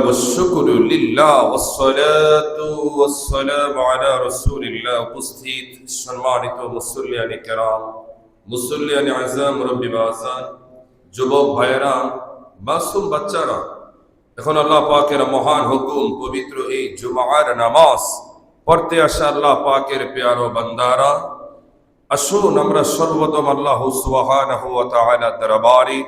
والشكر لله والصلاة والسلام على رسول الله উপস্থিত সম্মানিত মুসল্লিয়ান কিরাম মুসল্লিয়ান আযম রব্বি বাজান যুবক ভাইরা মাসুম বাচ্চারা এখন আল্লাহ পাকের মহান হুকুম পবিত্র এই জুমার নামাজ পড়তে আসা আল্লাহ পাকের প্যারা বান্দারা আসুন আমরা সর্বপ্রথম আল্লাহ সুবহানাহু ওয়া তাআলা দরবারে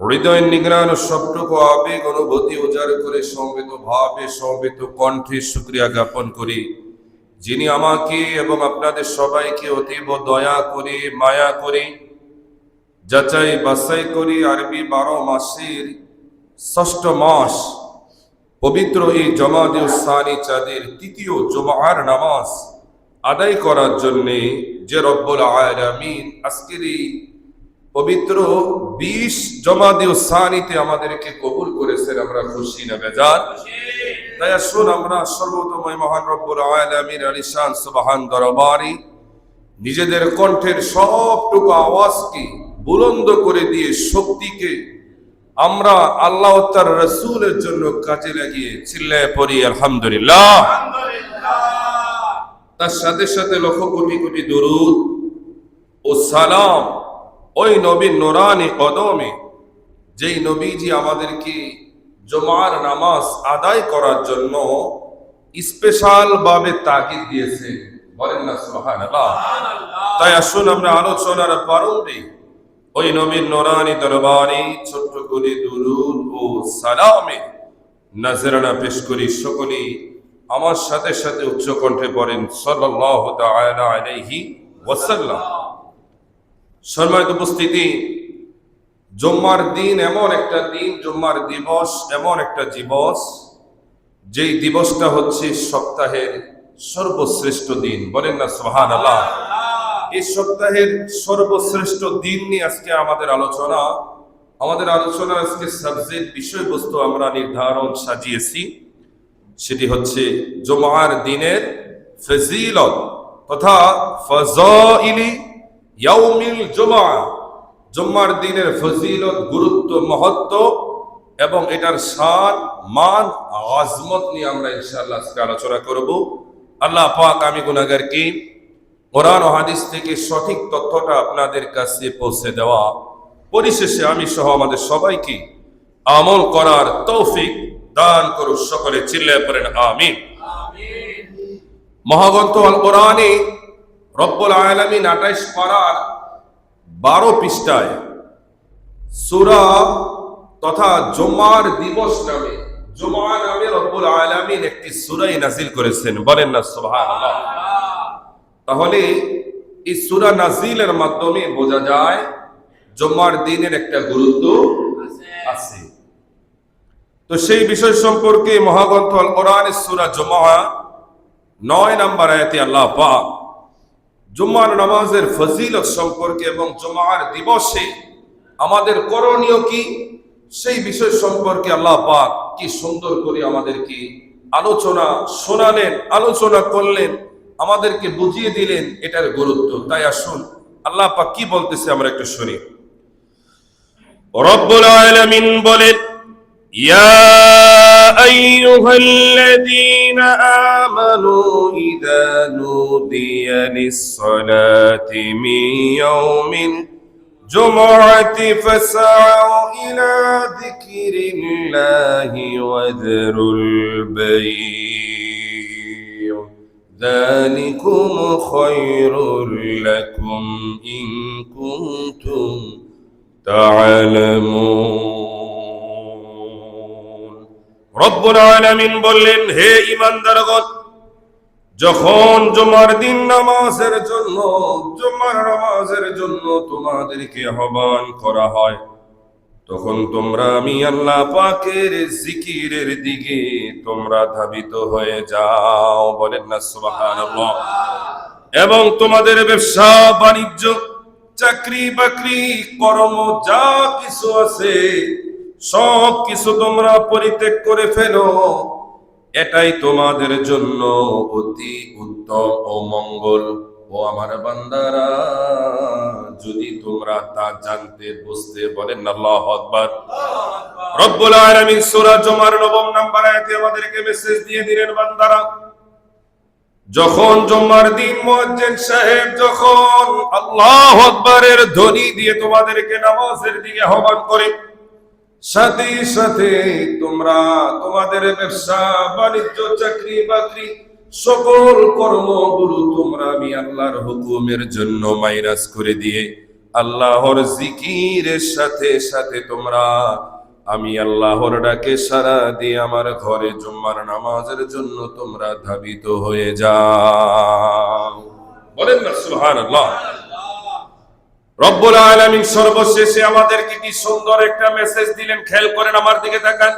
হৃদয় নিগ্রান সবটুকু আবেগ অনুভূতি উজাড় করে সমবেত ভাবে সমবেত কণ্ঠে শুকরিয়া জ্ঞাপন করি যিনি আমাকে এবং আপনাদের সবাইকে অতীব দয়া করে মায়া করে যাচাই বাছাই করে আরবি 12 মাসের ষষ্ঠ মাস পবিত্র এই জমাতে সানি চাঁদের তৃতীয় জুমার নামাজ আদায় করার জন্য যে রব্বুল আলামিন আজকের এই পবিত্র 20 জমাতে সানিতে আমাদেরকে কবুল করেছেন আমরা খুশি না বেজার তাই আসুন আমরা সর্বতময় মহান রব্বুল আলামিন আলিশান সুবহান দরবারে নিজেদের কণ্ঠের সবটুকু আওয়াজকে বুলন্দ করে দিয়ে শক্তিকে আমরা আল্লাহ ও তার রাসূলের জন্য কাজে লাগিয়ে চিল্লায়ে পড়ি আলহামদুলিল্লাহ। তার সাথে সাথে লক্ষ কোটি কোটি দরুদ ও সালাম ওই নবীর নূরানি কদমে যেই নবীজি আমাদেরকে জুমার নামাজ আদায় করার জন্য স্পেশাল ভাবে তাকিদ দিয়েছে বলেন না সুবহানাল্লাহ। তাই আসুন আমরা আলোচনার প্রারম্ভে ওই নবীর নূরানি দরবারে ছোট্ট করে দুরূদ ও সালামে নজরানা পেশ করি। সকলেই আমার সাথে সাথে উচ্চ কণ্ঠে পড়েন সাল্লাল্লাহু তাআলা আলাইহি ওয়াসাল্লাম। সম্মানিত উপস্থিতি, জুম্মার দিন এমন একটা দিন, জুম্মার দিবস এমন একটা দিবস যেই দিবসটা হচ্ছে সপ্তাহের সর্বশ্রেষ্ঠ দিন বলেন না সুবহানাল্লাহ। এই সপ্তাহের সর্বশ্রেষ্ঠ দিন নিয়ে আজকে আমাদের আলোচনা আজকে সাবজেক্ট বিষয়বস্তু আমরা নির্ধারণ সাজিয়েছি, সেটি হচ্ছে জুমার দিনের ফজিলত তথা ফাযাইলি ইয়াউমিল জুমআ। জুমার দিনের ফজিলত, গুরুত্ব, মহত্ব এবং এটার শান, মান, আজমত নিয়ে আমরা ইনশাআল্লাহ আজকে আলোচনা করব। আল্লাহ পাক আমি গুনাহগারকে কোরআন ও হাদিস থেকে সঠিক তথ্যটা আপনাদের কাছে পৌঁছে দেওয়া, পরিশেষে আমি সহ আমাদের সবাইকে আমল করার তৌফিক দান করুন। সকলে চিল্লায়ে পড়েন আমিন। মহাগ্রন্থ আল কোরআনে রব্বুল আলামিন 28 পারার 12 পৃষ্ঠায় সূরা তথা জুমার দিবস নামে, জুমা নামে রব্বুল আলামিন একটি সূরা নাযিল করেছেন বলেন না সুবহানাল্লাহ। তাহলে এই সূরা নাযিলের মাধ্যমে বোঝা যায় জুমার দিনের একটা গুরুত্ব আছে। তো সেই বিষয় সম্পর্কে মহাগ্রন্থ আল কোরআনের সূরা জুমা 9 নম্বর আয়াতে আল্লাহ পাক জুমার নামাজের ফজিলত সম্পর্কে এবং জুমার দিবসে আমাদের করণীয় কি সেই বিষয় সম্পর্কে আল্লাহ পাক কি সুন্দর করে আমাদেরকে আলোচনা শোনালেন, আলোচনা করলেন, আমাদেরকে বুঝিয়ে দিলেন এটার গুরুত্ব। তাই আসুন আল্লাহ পাক কি বলতেছে আমরা একটু শুনি। রব্বুল আলামিন বলেন, ইয়া আইয়ুহাল্লাযীনা আমানু ইযা নুদিয়া লিস-সালাতি মিন ইয়াউমিল জুমআতি ফাসআউ ইলা যিকরিল্লাহি ওয়া যারুল বাই', যালিকুম খায়রুল লাকুম ইন কুনতুম তা'লামুন। রব্বুল আলামিন বললেন, হে ঈমানদারগণ, যখন জুমার দিন নামাজের জন্য তোমাদেরকে আহ্বান করা হয়, তখন তোমরা আমি আল্লাহ পাকের জিকিরের দিকে তোমরা ধাবিত হয়ে যাও বলেন না সুবহানাল্লাহ। এবং তোমাদের ব্যবসা বাণিজ্য, চাকরি বাকরি, কর্ম যা কিছু আছে সব কিছু তোমরা পরিত্যাগ করে ফেলো, এটাই তোমাদের জন্য অতি উত্তম ও মঙ্গল। ও আমার বান্দারা, যদি তোমরা তা জানতে বুঝতে, বলেন আল্লাহু আকবার। রব্বুল আলামিন সূরা জুমার 9 নম্বর আয়াতে আমাদেরকে মেসেজ দিয়ে দিলেন, বান্দারা, যখন জুমার দিন মুয়াজ্জিন সাহেব যখন আল্লাহু আকবারের ধ্বনি দিয়ে তোমাদেরকে নামাজের দিকে আহ্বান করে, সাথে সাথে তোমরা তোমাদের ব্যবসা বাণিজ্য চাকরি বাকরি সকল কর্মগুলো তোমরা আমি আল্লাহর হুকুমের জন্য মাইনাস করে দিয়ে আল্লাহর জিকিরের সাথে সাথে তোমরা আমি আল্লাহর ডাকে সাড়া দিয়ে আমার ঘরে জুম্মার নামাজের জন্য তোমরা ধাবিত হয়ে যাও। বলেন না সুবহানাল্লাহ। রব্বুল আলামিন সর্বশেষে আমাদেরকে কি সুন্দর একটা মেসেজ দিলেন, খেয়াল করেন, আমার দিকে তাকান।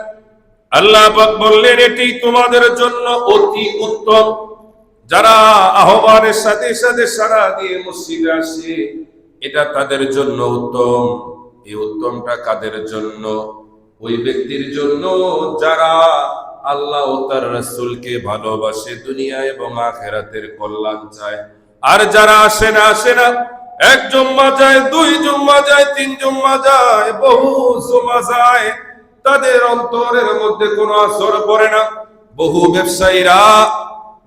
আল্লাহ পাক বললেন, এটি তোমাদের জন্য অতি উত্তম। যারা আহ্বানের সাথে সাথে সাড়া দিয়ে মসজিদে আসে, এটা তাদের জন্য উত্তম। এই উত্তমটা কাদের জন্য? ওই ব্যক্তির জন্য যারা আল্লাহ ও তার রাসূলকে ভালোবাসে, দুনিয়া এবং আখিরাতের কল্যাণ চায়। আর যারা আসে না, এক জুম্মা যায়, 2 জুম্মা যায়, 3 জুম্মা যায়, বহু জুম্মা যায়, তাদের অন্তরের মধ্যে কোনো আসর পড়ে না। বহু ব্যবসায়ীরা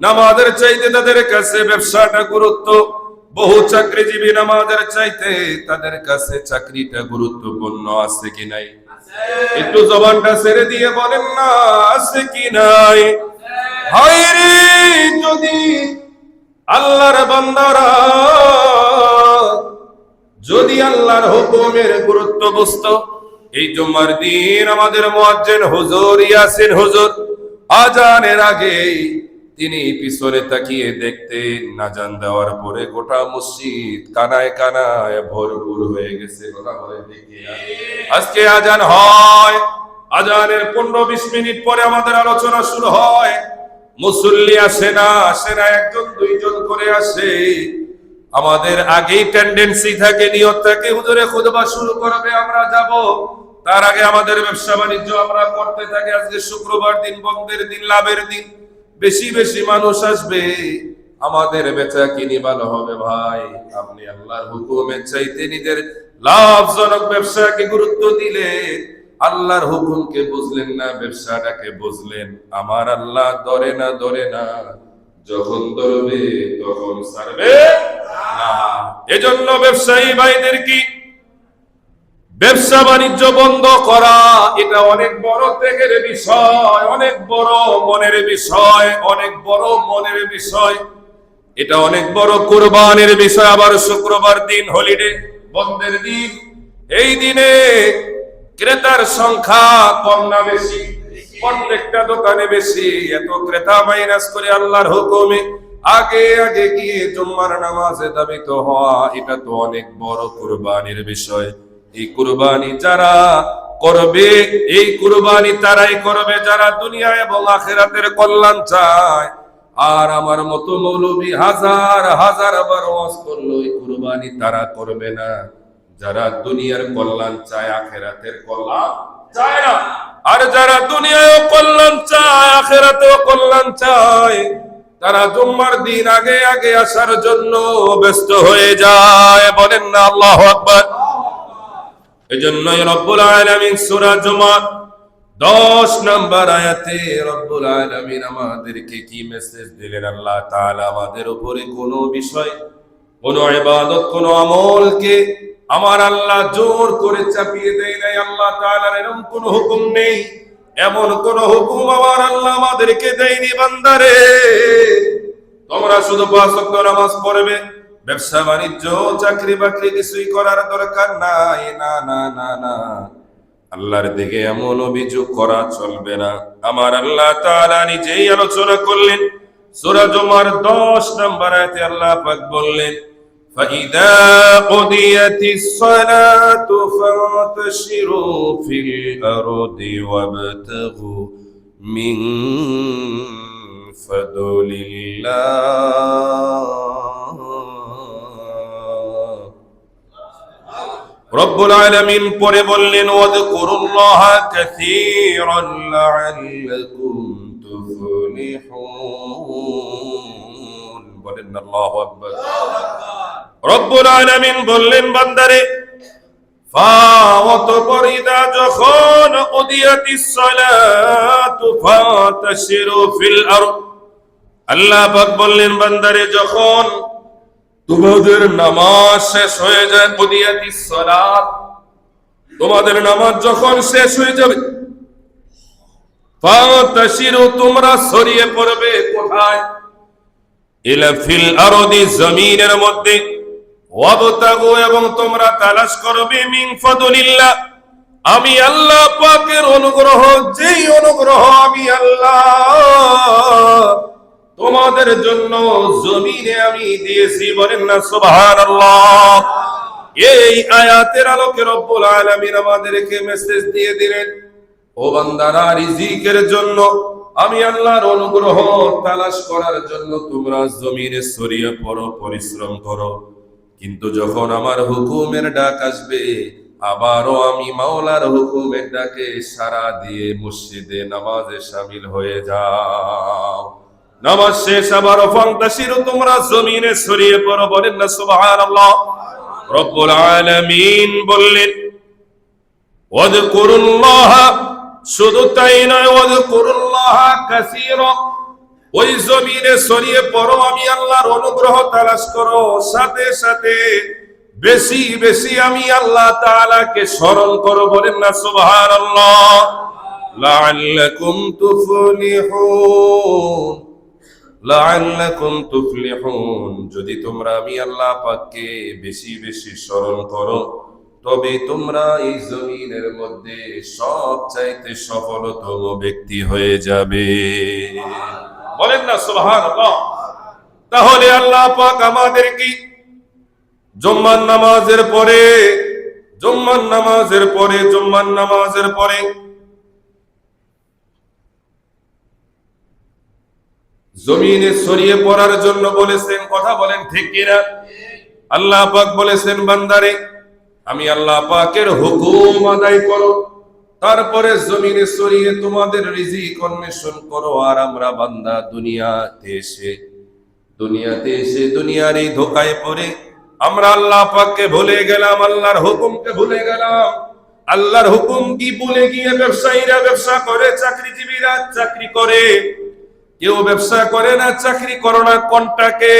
নামাজের চাইতে তাদের কাছে ব্যবসাটা গুরুত্ব, বহু চাকরিজীবী নামাজের চাইতে তাদের কাছে চাকরিটা গুরুত্বপূর্ণ। আছে কি নাই? একটু জবানটা ছেড়ে দিয়ে বলেন না, আছে কি নাই? হায়রে, যদি আল্লাহর বান্দারা যদি আল্লাহর হুকুমের গুরুত্ব বুঝতো, এই জুম্মার দিন আমাদের মুয়াজ্জিন হুজুর ইয়াসিন হুজুর আজানের আগে তিনি পিছনে তাকিয়ে দেখতেন, আজান দেওয়ার পরে গোটা মসজিদ কানায় কানায় ভরপুর হয়ে গেছে। কথা বলেন ঠিক কিনা? আজকে আজান হয়, আজানের 15-20 মিনিট পরে আমাদের আলোচনা শুরু হয়। মুসল্লি আসে না, 1জন 2জন করে আসে। আমাদের আগেই টেন্ডেন্সি থাকে, নিয়ত থাকে, হুজুরে খুতবা শুরু করবে, আমরা যাব। তার আগে আমাদের ব্যবসা বাণিজ্য আমরা করতে থাকি। আজকে শুক্রবার দিন, বন্ধের দিন, লাভের দিন, বেশি বেশি মানুষ আসবে, আমাদের বেচা কিনি ভালো হবে। ভাই, আপনি আল্লাহর হুকুমের চাইতে নিজের লাভজনক ব্যবসাকে গুরুত্ব দিলেন, আল্লাহর হুকুমকে বুঝলেন না, ব্যবসাটাকে বুঝলেন। আমার আল্লাহ ধরে না, যখন ধরবে তখন ছাড়বে না। এজন্য ব্যবসায়ী ভাইদের কি ব্যবসা বাণিজ্য বন্ধ করা, এটা অনেক বড় ত্যাগের বিষয়, অনেক বড় মনের বিষয়, অনেক বড় মনের বিষয়। এটা অনেক বড় কুরবানির বিষয়। আবার শুক্রবার দিন, হলিডে, বন্ধের দিন, এই দিনে ক্রেতার সংখ্যা কম না বেশি? প্রত্যেকটা দোকানে বেশি। এত ক্রেতা মাইনাস করে আল্লাহর হুকুমে আগে আগে গিয়ে জুম্মার নামাজে দাবিত হওয়া, এটা তো অনেক বড় কুরবানির বিষয়। এই কুরবানি যারা করবে, এই কুরবানি তারাই করবে যারা দুনিয়া এবং আখিরাতের কল্যাণ চায়। আর আমার মতো মৌলবী হাজার হাজার বার ওয়াজ করলো, এই কুরবানি তারা করবে না যারা দুনিয়ার কল্যাণ চায়, আখিরাতের কল্যাণ চায় না। আর যারা দুনিয়ায়ও কল্যাণ চায়, আখিরাতেও কল্যাণ চায়, তারা জুম্মার দিন আগে আগে আসার জন্য ব্যস্ত হয়ে যায়। বলেন না আল্লাহু আকবার। এজন্যই রব্বুল আলামিন সূরা জুমার 10 নম্বর আয়াতে রব্বুল আলামিন আমাদেরকে কি মেসেজ দিলেন? আল্লাহ তাআলা আমাদের উপরে কোনো বিষয়, কোনো ইবাদত, কোনো আমলকে আমার আল্লাহ জোর করে চাপিয়ে দেয় নাই। আল্লাহ তাআলার এরকম কোনো হুকুম নেই, এমন কোন হুকুম আমার আল্লাহ আমাদেরকে দেয়নি। বান্দারে, তোমরা শুধু 5 ওয়াক্ত নামাজ পড়বে, ব্যবসা বাণিজ্য চাকরি বাকরি কিছুই করার দরকার নাই। না না না না, আল্লাহর দিকে এমন অভিযোগ করা চলবে না। আমার আল্লাহ তাআলা নিজেই আলোচনা করলেন। সূরা জুমার 10 নম্বর আয়াতে আল্লাহ পাক বললেন, فَإِذَا قُضِيَتِ الصَّلَاةُ فَانتَشِرُوا فِي الْأَرْضِ وَابْتَغُوا مِنْ فَضْلِ اللَّهِ। রব্বুল আলামিন পরে বললেন, ওয়াযকুরুল্লাহা কাসীরান লাআল্লাকুম তুফলিহুন। বলেন আল্লাহু আকবার। রব্বুল আলামিন বললেন বান্দারে ফাওয়াতপর ইদা যখন উদিয়াতিস সালাতু ফাতাশিরু ফিল আরদ, আল্লাহ পাক বললেন বান্দারে যখন তোমাদের নামাজ শেষ হয়ে যায়, উদিয়াতিস সালাত, তোমাদের নামাজ যখন শেষ হয়ে যাবে, ফাতাশিরু তোমরা ছড়িয়ে পড়বে কোথায়? ইলা ফিল আরদি জমিনের মধ্যে, ওয়াবতাগু এবং তোমরা তালাশ করবে মিন ফাদলিল্লাহ, আমি আল্লাহ পাকের অনুগ্রহ, যেই অনুগ্রহ আমি আল্লাহ তোমাদের জন্য জমিনে আমি দিয়েছি। বলেন না সুবহানাল্লাহ। এই আয়াতের আলোকে রব্বুল আলামিন আমাদেরকে মেসেজ দিয়ে দিলেন, ও বান্দারা, রিজিকের জন্য আমি আল্লাহর অনুগ্রহ তালাশ করার জন্য তোমরা জমিনে ছড়িয়ে পড়ো, পরিশ্রম করো, কিন্তু যখন আমার হুকুমের ডাক আসবে আবারও আমি মাওলার হুকুমের ডাকে সাড়া দিয়ে মসজিদে নামাজে শামিল হয়ে যাও। নামাজ শেষ আবারও ফান্তাশিরু তোমরা জমিনে ছড়িয়ে পড়ো। বলেন না সুবহানাল্লাহ। রব্বুল আলামিন বললেন ওয়াযকুরুল্লাহ, শুধু তাই নয়, ওয়াযকুরুল্লাহ কাসীরা, ওই জমিনে ছড়িয়ে পড়ো, আমি আল্লাহর অনুগ্রহ তালাশ করো, সাথে সাথে বেশি বেশি আমি আল্লাহ তাআলাকে স্মরণ করো। বলেন না সুবহানাল্লাহ। লাআল্লাকুম তুফলিহুন, লাআল্লাকুম তুফলিহুন, যদি তোমরা আমি আল্লাহ পাককে বেশি বেশি স্মরণ করো তবে তোমরা এই জমিনের মধ্যে সবচাইতে সফলতম ব্যক্তি হয়ে যাবে। বলেন না সুবহানাল্লাহ। তাহলে আল্লাহ পাক আমাদেরকে জুম্মার নামাজের পরে জমিনে ছড়িয়ে পড়ার জন্য বলেছেন। কথা বলেন ঠিক কিনা? আল্লাহ পাক বলেছেন বান্দারে আমি আল্লাহ পাকের হুকুম আদায় করো, তারপরে জমিনে ছড়িয়ে তোমাদের রিজিক অন্বেষণ করো। আর আমরা বান্দা দুনিয়াতে এসে দুনিয়ার এই ধোকায় পড়ে আমরা আল্লাহ পাককে ভুলে গেলাম, আল্লাহর হুকুমকে ভুলে গেলাম। আল্লাহর হুকুম কি ভুলে গিয়ে ব্যবসায়ীরা ব্যবসা করে, চাকরিজীবীরা চাকরি করে, কেউ ব্যবসা করে না, চাকরি করো না, কন্ট্রাক্টে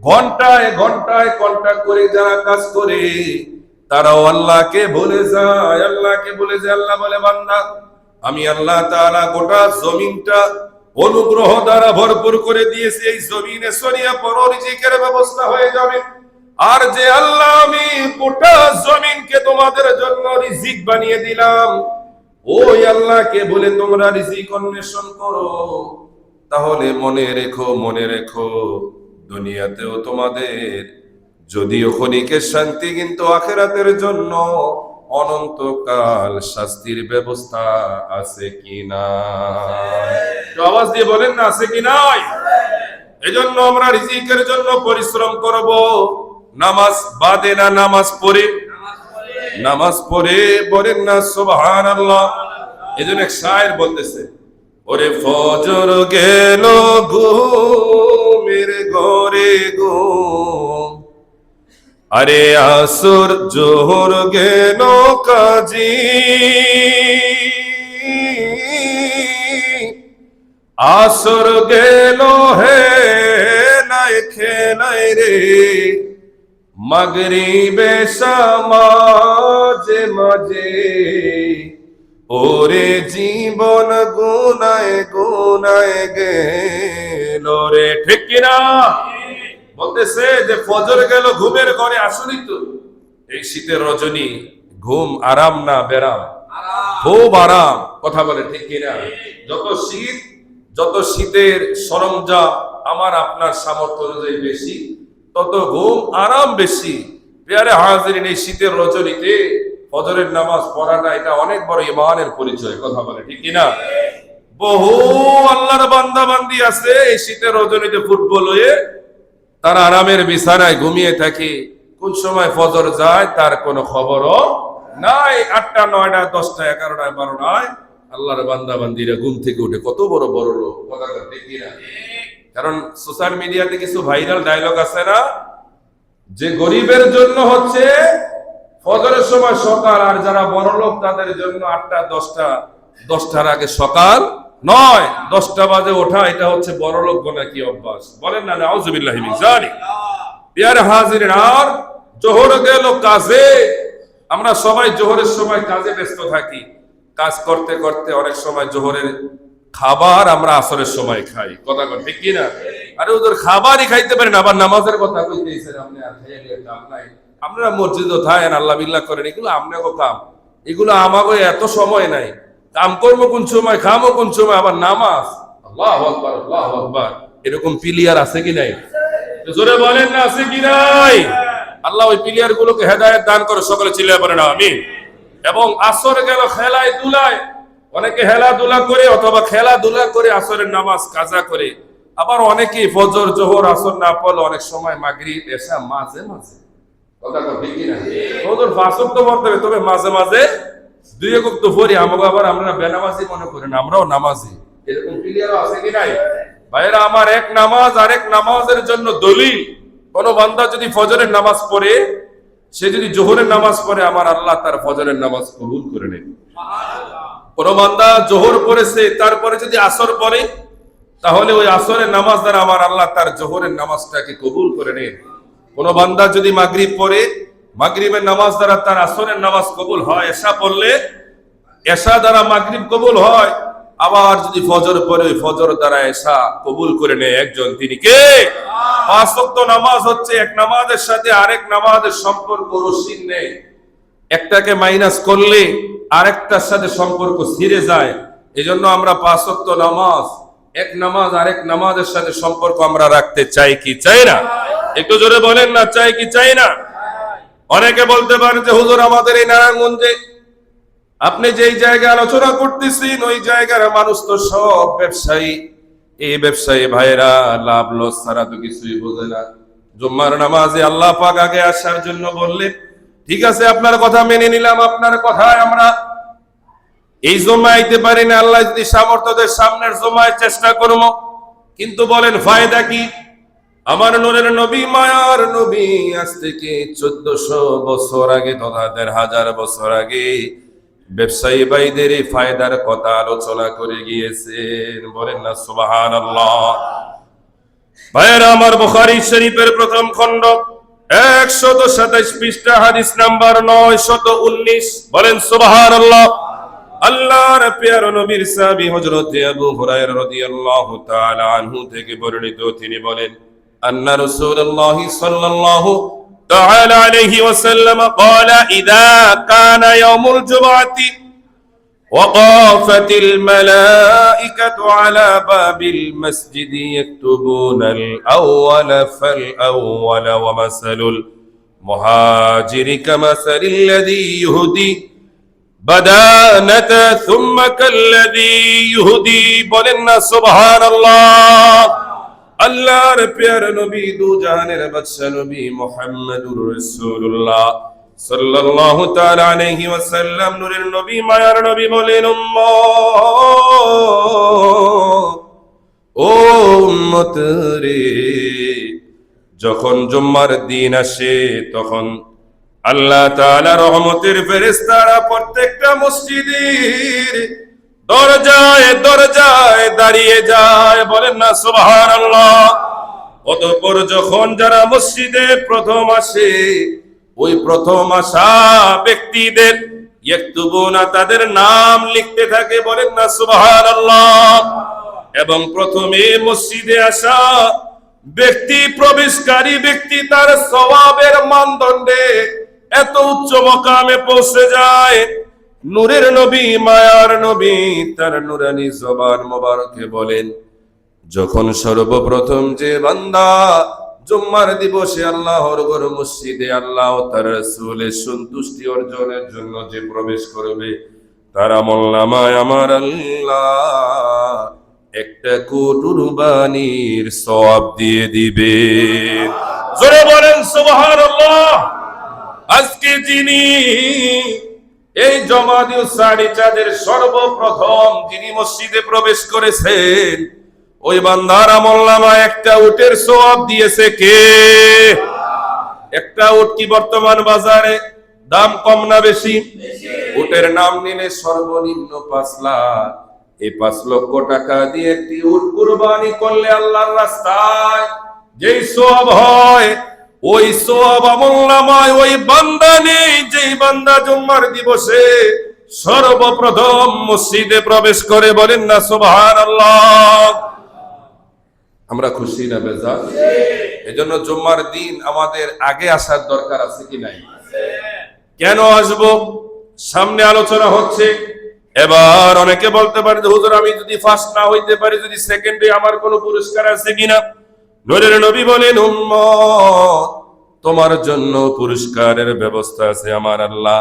ঘন্টায় ঘন্টায় কন্ট্রাক্ট করে যারা কাজ করে তারাও আল্লাহকে ভুলে যায়। আল্লাহ বলে বান্দা আমি আল্লাহ তাআলা গোটা জমিনটা অনুগ্রহ দ্বারা ভরপুর করে দিয়েছি, এই জমিনে ছড়িয়ে পড়ো, রিজিকের ব্যবস্থা হয়ে যাবে। আর যে আল্লাহ আমি গোটা জমিনকে তোমাদের জন্য রিজিক বানিয়ে দিলাম, ওই আল্লাহকে বলে তোমরা রিজিক অন্বেষণ করো, তাহলে মনে রেখো দুনিয়াতেও তোমাদের যদিও ক্ষণিকের শান্তি, কিন্তু আখিরাতের জন্য অনন্তকাল শাস্তির ব্যবস্থা আছে কিনা? আওয়াজ দিয়ে বলেন না, আছে কি নাই? এজন্য আমরা রিজিকের জন্য পরিশ্রম করব। নামাজ বাদে না, নামাজ পড়ে বলেন না সুবহানাল্লাহ। এজন্য এক শায়ের বলতেছে, ওরে ফজর গেল ঘুমের ঘরে ঘুম, আরে আসর জোহর গেল কাজী, আসর গেল হে নাই খেলাই রে, মাগরিবে মাঝে মাঝে ওরে জীবন গুনায় গুনায় গেল রে। ঠিক কিনা? বলতেছে যে ফজর গেল ঘুমের ঘরে। আসলেই তো এই শীতের রজনী ঘুম আরাম না বেরাম? খুব আরাম। কথা বলে ঠিক কিনা? যত শীতের সরঞ্জাম আমার আপনার সামর্থ্য অনুযায়ী বেশি, তত ঘুম আরাম বেশি। প্রিয়ারে হাজিরিন, এই শীতের রজনীতে ফজরের নামাজ পড়াটা এটা অনেক বড় ঈমানের পরিচয়। কথা বলে ঠিক কিনা? বহু আল্লাহর বান্দা বান্দি আছে এই শীতের রজনীতে ফুটবল হয়ে তারা আরামের বিছানায় ঘুমিয়ে থাকে, কোন সময় ফজর যায় তার কোনো খবরও নাই। 8টা 9টা 10টা 11টা 12টায় আল্লাহর বান্দা বান্দিরা ঘুম থেকে উঠে কত বড় বড় লোক। কথা ঠিক কিনা? কারণ সোশ্যাল মিডিয়াতে কিছু ভাইরাল ডায়লগ আছে না, যে গরিবের জন্য হচ্ছে ফজরের সময় সকাল, আর যারা বড় লোক তাদের জন্য 8টা 10টার আগে সকাল নয়, 10টা বাজে ওঠা, এটা হচ্ছে বড় লোক গোনা কি অভ্যাস। বলেন না নাউজুবিল্লাহি মিন যালিক। প্রিয় হাজিরিন, আর জোহর গেল কাজে, আমরা সবাই জোহরের সময় কাজে ব্যস্ত থাকি, কাজ করতে করতে অনেক সময় জোহরের খাবার আমরা আসরের সময় খাই, কথা কন ঠিক কি না? আরে ওদের খাবারই খাইতে পারেন, আবার নামাজের কথা কইতেছেন আপনি, আর খাইলে কাম নাই। আপনারা মসজিদও থাকেন, আল্লাহ বিল্লাহ করেন, এগুলো আপনাকে কাম, এগুলো আমাকে এত সময় নাই। কাম করবো কোন সময়, খামো কোন সময়, আবার নামাজ, আল্লাহু আকবার আল্লাহু আকবার, এরকম প্লেয়ার আছে কি নাই? জোরে বলেন না আছে কি নাই? আল্লাহ ওই প্লেয়ার গুলোকে হেদায়েত দান করে, সকলে চিল্লায়ে পড়েন আমিন। এবং আসর গেল খেলায় দুলায়, অনেকে খেলাধুলা করে অথবা খেলাধুলা করে আসরের নামাজ কাজা করে, আবার অনেকে ফজর জোহর আসর না পড়লে অনেক সময় মাগরিব এশা মাঝে মাঝে, কথা ঠিক কি না? ফজর ফাসর তো পড়তে হবে, তবে মাঝে মাঝে দুই একক তো পড়ি, আমাকে আবার আমরা বেনামাজি মনে করেন, আমরাও নামাজি, এরকম প্লেয়ারও আছে কি নাই? ভাইরা আমার, এক নামাজ আরেক নামাজের জন্য দলিল। কোন বান্দা যদি ফজরের নামাজ পড়ে, সে যদি জোহরের নামাজ পড়ে, আমার আল্লাহ তার ফজরের নামাজ কবুল করে নেন। কোন বান্দা জোহর পড়েছে তারপরে যদি আসর পড়ে, তাহলে ওই আসরের নামাজ দ্বারা আমার আল্লাহ তার জোহরের নামাজটাকে কবুল করে নেন। কোন বান্দা যদি মাগরিব পড়ে, মাগরিবের নামাজ দ্বারা তার আসরের নামাজ কবুল হয়, এশা পড়লে এশা দ্বারা মাগরিব কবুল হয়, আবার যদি ফজর পড়ে ফজর দ্বারা এশা কবুল করে নেয় একজন, তিনি কে? পাঁচ ওয়াক্ত নামাজ হচ্ছে এক নামাজের সাথে আরেক নামাজের সম্পর্ক রসিদ নেই, একটাকে মাইনাস করলে আরেকটার সাথে সম্পর্ক ছিঁড়ে যায়। এজন্য আমরা পাঁচ ওয়াক্ত নামাজ, এক নামাজ আরেক নামাজের সাথে সম্পর্ক আমরা রাখতে চাই কি চাই না? একটু জোরে বলেন না, চাই কি চাই না? অনেকে বলতে পারেন যে হুজুর, আমাদের এই নারায়ণগঞ্জে আপনি যেই জায়গায় আলোচনা করতেছেন ওই জায়গার মানুষ তো সব ব্যবসায়ী, এই ব্যবসায়ী ভাইরা লাভ লস ছাড়া তো কিছুই বোঝে না। জুম্মার নামাজে আল্লাহ পাক আগে আসার জন্য বললেন, ঠিক আছে আপনার কথা মেনে নিলাম, আপনার কথায় আমরা এই জমা আইতে পারি না, আল্লাহ যদি সামর্থ্য দেয় সামনের জমায় চেষ্টা করব, কিন্তু বলেন ফায়দা কি? আমার নূরের নবী, মায়ার নবী আজ থেকে 1400 বছর আগে তথা 1500 বছর আগে ব্যবসায়ী ভাইদের এই ফায়দার কথা আলোচনা করে গিয়েছেন। বলেন না সুবহানাল্লাহ। ভাইয়েরা আমার, বুখারী শরীফের প্রথম খণ্ড 127 পৃষ্ঠা, হাদিস নাম্বার 919। বলেন সুবহানাল্লাহ। আল্লাহর প্রিয় নবীর সাহাবী হযরত আবু হুরায়রা রাদিয়াল্লাহু তাআলা আনহু থেকে বর্ণিত, তিনি বলেন, আন্না রাসূলুল্লাহ সাল্লাল্লাহু তাআলা আলাইহি ওয়াসাল্লাম قال اذا كان يوم الجمعه وقافت الملائكه على باب المسجد يكتبون الاول فالاول ومثل المهاجر كمثل الذي يهدي بدانة ثم كالذي يهدي। বলেন না সুবহানাল্লাহ। আল্লাহর প্রিয় নবী, দু জাহানের বাদশা নবী মুহাম্মদুর রাসূলুল্লাহ সাল্লাল্লাহু তাআলা আলাইহি ওয়াসাল্লাম, নূরের নবী, মায়ার নবী বলেন, ও উম্মত রে, যখন জুম্মার দিন আসে তখন আল্লাহ তাআলা রহমতের ফেরেশতারা প্রত্যেকটা মসজিদের দরজায় দরজায় দাঁড়িয়ে যায়। বলেন না সুবহানাল্লাহ। অতঃপর যখন যারা মসজিদে প্রথম আসে, ওই প্রথম আসা ব্যক্তিদের ইয়াকতুবুনা, তাদের নাম লিখতে থাকে। বলেন না সুবহানাল্লাহ। এবং প্রথমে মসজিদে আসা ব্যক্তি, প্রবেশকারী ব্যক্তি, তার সওয়াবের মানদণ্ডে এত উচ্চ মকামে পৌঁছে যায়, নূরের নবী, মায়ার নবী তার নূরানী জবান মোবারকে বলেন, যখন সর্বপ্রথম যে বান্দা জুম্মার দিবসে আল্লাহর ঘর মসজিদে আল্লাহ ও তার রাসূলের সন্তুষ্টি অর্জনের জন্য যে প্রবেশ করবে, তার আমলনামায় আমার আল্লাহ একটা কুরবানির সওয়াব দিয়ে দিবে। জোরে বলেন সুবহানাল্লাহ। আজকে যিনি এই জমাদিউ সারি চাঁদের সর্বপ্রথম যিনি মসজিদে প্রবেশ করেছেন, ওই বান্দার আমলনামায় একটা উটের সওয়াব দিয়েছে কে? একটা উট কি বর্তমান বাজারে দাম কম না বেশি? উটের নাম নিলে সর্বনিম্ন ৫ লাখ। এই ৫ লক্ষ টাকা দিয়ে একটি উট কুরবানি করলে আল্লাহর রাস্তায় যেই সওয়াব হয়, ওই সওয়াব আমলনামায় ওই বান্দা নেই যেই বান্দা জুম্মার দিবসে সর্বপ্রথম মসজিদে প্রবেশ করে। বলেন না সুবহানাল্লাহ। আমরা খুশি না বেজার? এজন্য জুম্মার দিন আমাদের আগে আসার দরকার আছে কি নাই? কেন আসবো? সামনে আলোচনা হচ্ছে। এবার অনেকে বলতে পারে হুজুর আমি যদি ফার্স্ট না হইতে পারি, যদি সেকেন্ডে আমার কোনো পুরস্কার আছে কিনা? নূরের নবী বলেন উম্মত তোমার জন্য পুরস্কারের ব্যবস্থা আছে আমার আল্লাহ।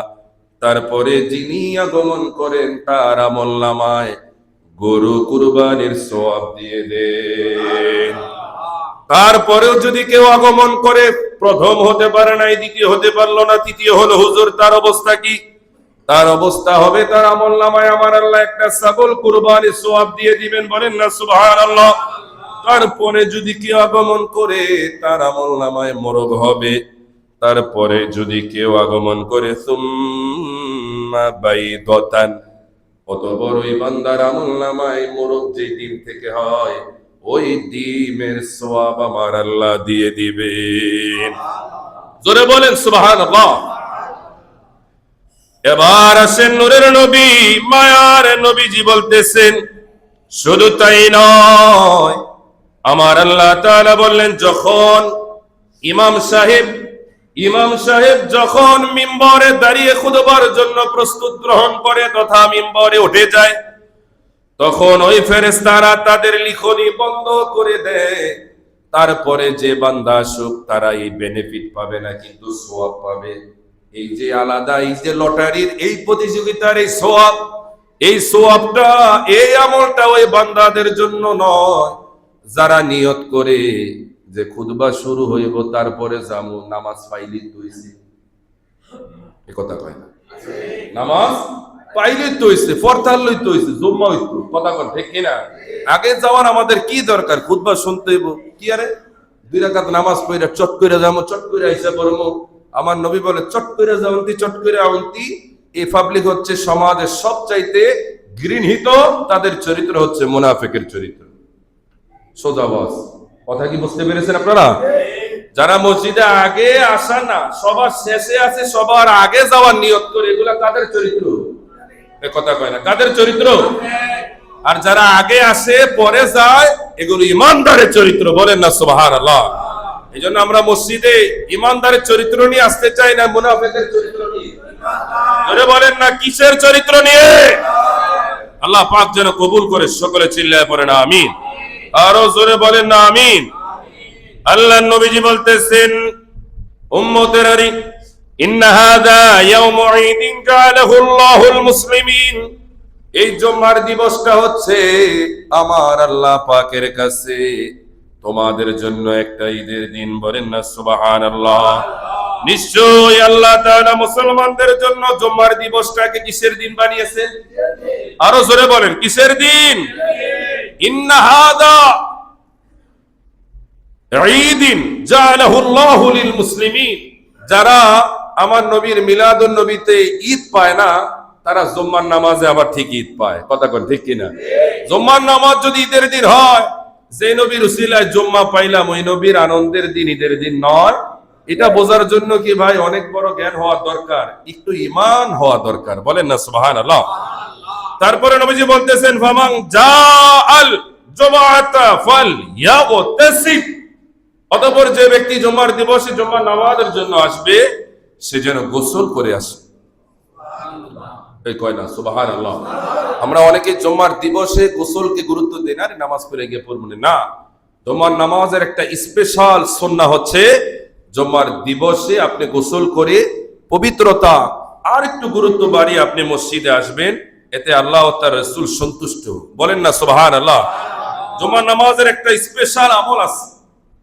তারপরে যিনি আগমন করেন তার আমলনামায় গরু কুরবানির সওয়াব দিয়ে দেন। তারপরেও যদি কেউ আগমন করে, প্রথম হতে পারে নাই, দ্বিতীয় হতে পারলো না, তৃতীয় হলো হুজুর তার অবস্থা কি? তার অবস্থা হবে তার আমলনামায় আমার আল্লাহ একটা ছাগল কুরবানির সওয়াব দিয়ে দিবেন। বলেন না সুবহানাল্লাহ। তারপরে যদি কেউ আগমন করে তার আমলনামায় মোরগ হবে। তারপরে যদি কেউ আগমন করে সুম্মা বাইদাতান, অতঃপর ওই বান্দার আমলনামায় মোরগ যে ডিম থেকে হয় ওই ডিমের সওয়াব আমার আল্লাহ দিয়ে দিবেন। জোরে বলেন সুবহানাল্লাহ। এবার আসেন নূরের নবী, মায়ার নবীজি বলতেছেন শুধু তাই নয়, আমার আল্লাহ তাআলা বললেন যখন ইমাম সাহেব যখন মিম্বরে দাঁড়িয়ে খুতবার জন্য প্রস্তুত গ্রহণ করে তথা মিম্বরে উঠে যায়, তখন ওই ফেরেশতারা তাদের লিখনি বন্ধ করে দেয়। তারপরে যে বান্দা আসুক তারা এই বেনিফিট পাবে না, কিন্তু সওয়াব পাবে। এই যে আলাদা, এই যে লটারির এই প্রতিযোগিতার এই সওয়াব, এই সওয়াবটা, এই আমলটা ওই বান্দাদের জন্য নয় যারা নিয়ত করে যে খুতবা শুরু হইব তারপরে যাবো, নামাজ পাইলি তুইছি, এ কথা কয় না। নামাজ পাইলি তুইছে, ফরতাল লই তুইছে, জুম্মা হইতো, কথা কন ঠিক কিনা? আগে যাওয়ার আমাদের কি দরকার? খুতবা শুনতে হইব কি? আরে 2 রাকাত নামাজ পড়া চট করে যাবো, চট করে আইসা পড়বো। আমার নবী বলে চট করে যাওন্তি, চট করে আউন্তি। এই পাবলিক হচ্ছে সমাজের সবচাইতে ঘৃণিত, তাদের চরিত্র হচ্ছে মুনাফিকের চরিত্র। সোজা বস, কথা কি বুঝতে পেরেছেন আপনারা? যারা মসজিদে আগে আসা না, সবার শেষে আছে, সবার আগে যাওয়ার নিয়ত করে, এগুলা কাদের চরিত্র? এ কথা কয় না, কাদের চরিত্র? আর যারা আগে আসে পরে যায়, এগুলো ইমানদারের চরিত্র। বলেন না সুবহানাল্লাহ। এই জন্য আমরা মসজিদে ইমানদারের চরিত্র নিয়ে আসতে চাই না, মুনাফিকের চরিত্র নিয়ে। জোরে বলেন না কিসের চরিত্র নিয়ে? আল্লাহ পাক যেন কবুল করে, সকলে চিল্লায় পড়েন আমিন। আরো জোরে বলেন না আমিন। আল্লাহ নবীজি বলতেছেন উম্মতেরারি ইন্না হাযা ইয়াউমু ঈদিন জাআলাহু আল্লাহুল মুসলিমিন, এই জুমার দিবসটা হচ্ছে আমার আল্লাহ পাকের কাছে তোমাদের জন্য একটা ঈদের দিন। বলেন না সুবহানাল্লাহ। নিশ্চয়ই আল্লাহ তাআলা মুসলমানদের জন্য জুমার দিবসটাকে কিসের দিন বানিয়েছে? আরো জোরে বলেন কিসের দিন? ইন্না হাযা ঈদিন জাআলাহু আল্লাহু লিল মুসলিমিন, যারা আমার নবীর মিলাদুন নবীতে ঈদ পায় না, তারা জুম্মার নামাজে আবার ঠিক ঈদ পায়। কথা কোন ঠিক কিনা? জুম্মার নামাজ যদি ঈদের দিন হয়, যে নবীর উসিলায় জুম্মা পাইলাম, ওই নবীর আনন্দের দিন ঈদের দিন নয়। এটা বোঝার জন্য কি ভাই অনেক বড় জ্ঞান হওয়া দরকার, একটু ঈমান হওয়া দরকার। বলেন না সুবহানাল্লাহ। তারপরে নবীজি বলতেছেন ফামান জাআল জুমআতা ফালইয়াগতাসিব, অতঃপর যে ব্যক্তি জুমার দিবসে জুমার নামাজের জন্য আসবে সে যেন গোসল করে আসে। এই কয় না সুবহানাল্লাহ। আমরা অনেকে জুমার দিবসে গোসলকে গুরুত্ব দেই না, নামাজ পড়ে গিয়ে পড়ব না। জুমার নামাজের একটা স্পেশাল সুন্নাহ হচ্ছে জুমার দিবসে আপনি গোসল করে পবিত্রতা আর একটু গুরুত্ব বাড়িয়ে আপনি মসজিদে আসবেন, এতে আল্লাহ ও তার রাসূল সন্তুষ্ট। বলেন না সুবহানাল্লাহ। জুমার নামাজের একটা স্পেশাল আমল আছে,